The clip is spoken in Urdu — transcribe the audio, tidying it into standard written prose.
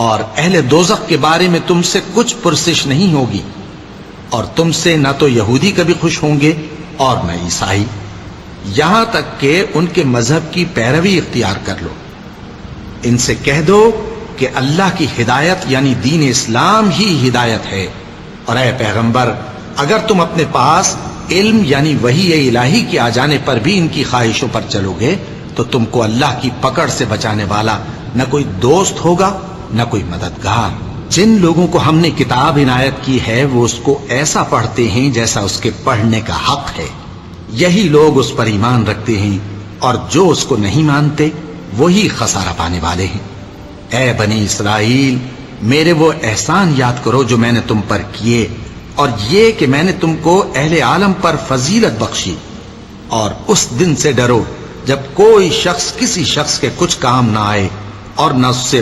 اور اہل دوزخ کے بارے میں تم سے کچھ پرسش نہیں ہوگی، اور تم سے نہ تو یہودی کبھی خوش ہوں گے اور نہ عیسائی، یہاں تک کہ ان کے مذہب کی پیروی اختیار کر لو۔ ان سے کہہ دو کہ اللہ کی ہدایت یعنی دین اسلام ہی ہدایت ہے، اور اے پیغمبر اگر تم اپنے پاس علم یعنی وحی الہی کے آ جانے پر بھی ان کی خواہشوں پر چلو گے تو تم کو اللہ کی پکڑ سے بچانے والا نہ کوئی دوست ہوگا نہ کوئی مددگار۔ جن لوگوں کو ہم نے کتاب عنایت کی ہے وہ اس کو ایسا پڑھتے ہیں جیسا اس کے پڑھنے کا حق ہے، یہی لوگ اس پر ایمان رکھتے ہیں، اور جو اس کو نہیں مانتے وہی خسارہ پانے والے ہیں۔ اے بنی اسرائیل، میرے وہ احسان یاد کرو جو میں نے تم پر کیے، اور یہ کہ میں نے تم کو اہل عالم پر فضیلت بخشی، اور اس دن سے ڈرو جب کوئی شخص کسی شخص کے کچھ کام نہ آئے اور نہ اس سے